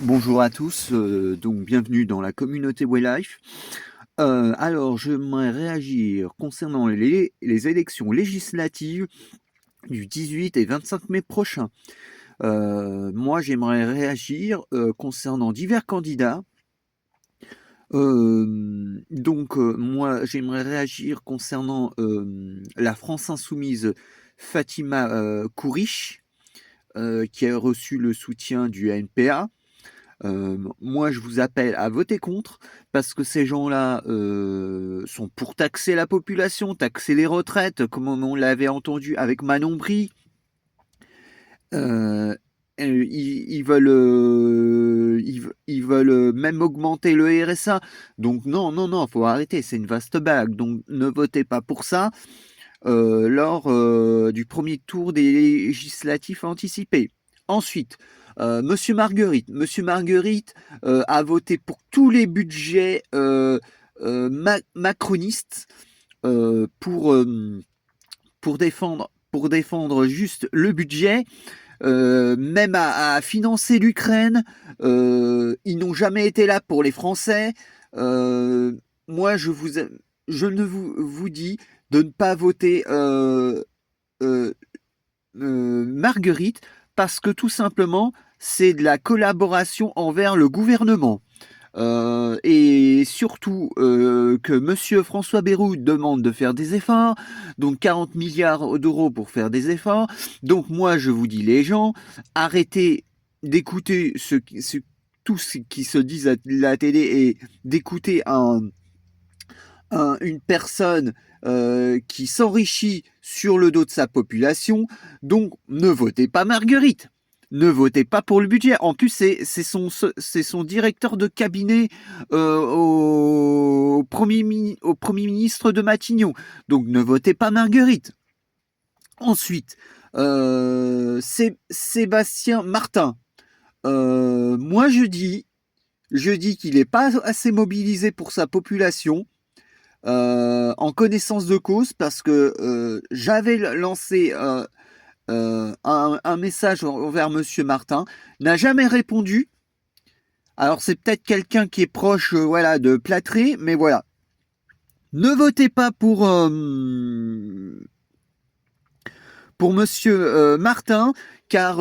Bonjour à tous, donc bienvenue dans la communauté Waylife. Alors, j'aimerais réagir concernant les élections législatives du 18 et 25 mai prochain. Moi, j'aimerais réagir concernant divers candidats. Moi, j'aimerais réagir concernant la France insoumise Fatima Kourish, qui a reçu le soutien du NPA. Moi, je vous appelle à voter contre parce que ces gens-là sont pour taxer la population, taxer les retraites, comme on l'avait entendu avec Manon Brie. Ils veulent même augmenter le RSA. Donc non, non, non, faut arrêter. C'est une vaste blague. Donc ne votez pas pour ça lors du premier tour des législatifs anticipés. Ensuite, Monsieur Marguerite a voté pour tous les budgets macronistes pour défendre juste le budget, même à financer l'Ukraine. Ils n'ont jamais été là pour les Français. Moi, je ne vous dis de ne pas voter Marguerite parce que tout simplement, c'est de la collaboration envers le gouvernement. Et surtout que Monsieur François Bayrou demande de faire des efforts, donc 40 milliards d'euros pour faire des efforts. Donc moi, je vous dis, les gens, arrêtez d'écouter tout ce qui se dit à la télé et d'écouter une personne qui s'enrichit sur le dos de sa population. Donc, ne votez pas Marguerite. Ne votez pas pour le budget. En plus, c'est son directeur de cabinet au premier ministre de Matignon. Donc, ne votez pas Marguerite. Ensuite, Sébastien Martin. Moi, je dis qu'il n'est pas assez mobilisé pour sa population. En connaissance de cause, parce que j'avais lancé un message envers Monsieur Martin, n'a jamais répondu. Alors c'est peut-être quelqu'un qui est proche voilà, de Plâtré, mais voilà. Ne votez pas pour Monsieur Martin, car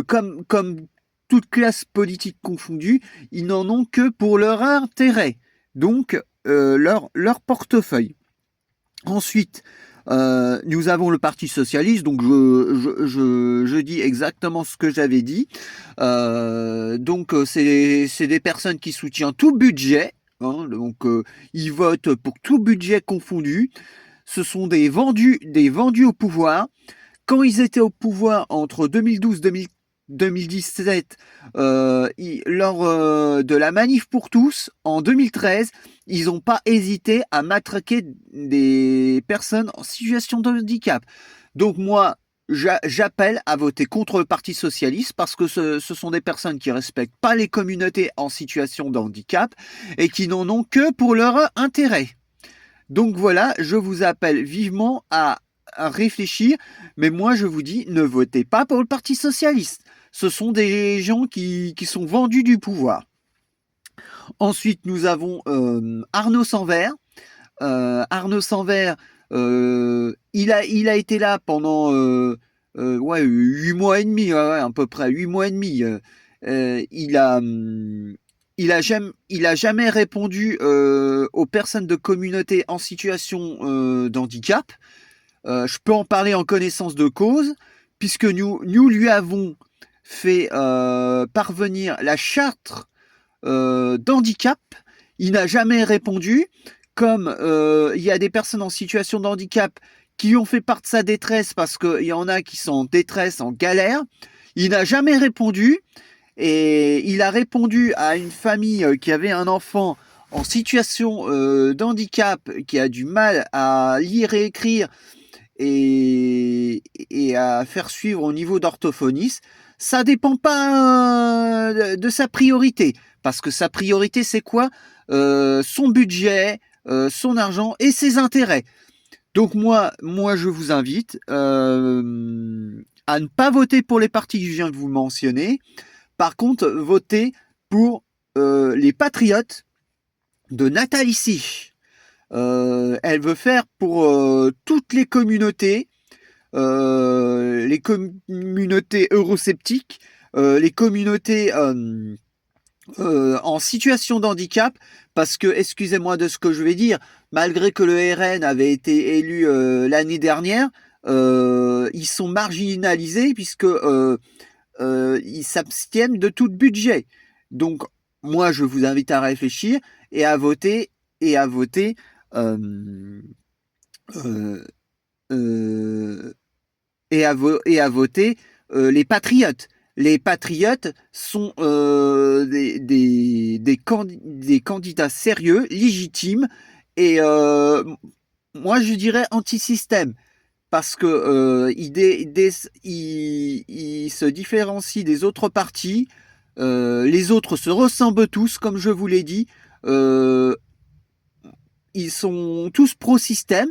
comme toute classe politique confondue, ils n'en ont que pour leur intérêt, donc leur portefeuille. Ensuite, nous avons le Parti socialiste, donc je dis exactement ce que j'avais dit. Donc c'est des personnes qui soutiennent tout budget, hein, donc ils votent pour tout budget confondu. Ce sont des vendus au pouvoir. Quand ils étaient au pouvoir entre 2012 et 2017, lors de la manif pour tous, en 2013, ils n'ont pas hésité à matraquer des personnes en situation de handicap. Donc moi, j'appelle à voter contre le Parti socialiste parce que ce sont des personnes qui ne respectent pas les communautés en situation de handicap et qui n'en ont que pour leur intérêt. Donc voilà, je vous appelle vivement à réfléchir, mais moi je vous dis, ne votez pas pour le Parti socialiste. Ce sont des gens qui sont vendus du pouvoir. Ensuite, nous avons Arnaud Sanvert. Arnaud Sanvert, il a été là pendant 8 mois et demi, à peu près 8 mois et demi. Il a jamais répondu aux personnes de communauté en situation d'handicap. Je peux en parler en connaissance de cause, puisque nous lui avons fait parvenir la charte d'handicap. Il n'a jamais répondu. Comme il y a des personnes en situation de handicap qui ont fait part de sa détresse, parce qu'il y en a qui sont en détresse, en galère, il n'a jamais répondu. Et il a répondu à une famille qui avait un enfant en situation d'handicap, qui a du mal à lire et écrire et à faire suivre au niveau d'orthophonisme. Ça dépend pas de sa priorité, parce que sa priorité c'est quoi? Son budget, son argent et ses intérêts. Donc moi je vous invite à ne pas voter pour les partis que je viens de vous mentionner, par contre, votez pour les Patriotes de Nathalie Sich. Elle veut faire pour toutes les communautés eurosceptiques, les communautés en situation de handicap, parce que, excusez-moi de ce que je vais dire, malgré que le RN avait été élu l'année dernière, ils sont marginalisés puisque ils s'abstiennent de tout budget. Donc, moi, je vous invite à réfléchir et à voter euh, euh, voter les patriotes. Les patriotes sont des candidats sérieux, légitimes, et moi je dirais anti-système, parce que ils se différencient des autres partis. Les autres se ressemblent tous, comme je vous l'ai dit. Ils sont tous pro-système,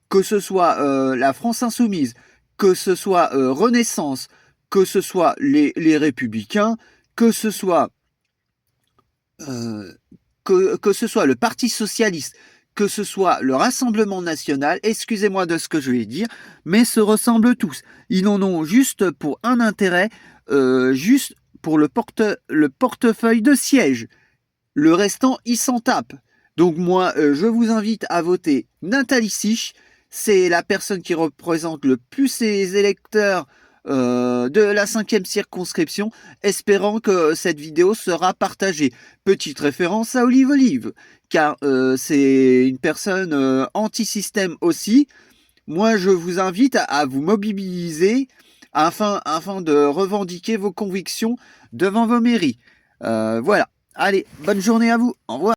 que ce soit la France Insoumise, que ce soit Renaissance, que ce soit les Républicains, que ce soit le Parti Socialiste, que ce soit le Rassemblement National, excusez-moi de ce que je vais dire, mais se ressemblent tous. Ils en ont juste pour un intérêt, juste pour le portefeuille de siège. Le restant, ils s'en tapent. Donc moi, je vous invite à voter Nathalie Sich. C'est la personne qui représente le plus ses électeurs de la 5e circonscription, espérant que cette vidéo sera partagée. Petite référence à Olive Olive, car c'est une personne anti-système aussi. Moi, je vous invite à vous mobiliser afin de revendiquer vos convictions devant vos mairies. Voilà. Allez, bonne journée à vous. Au revoir.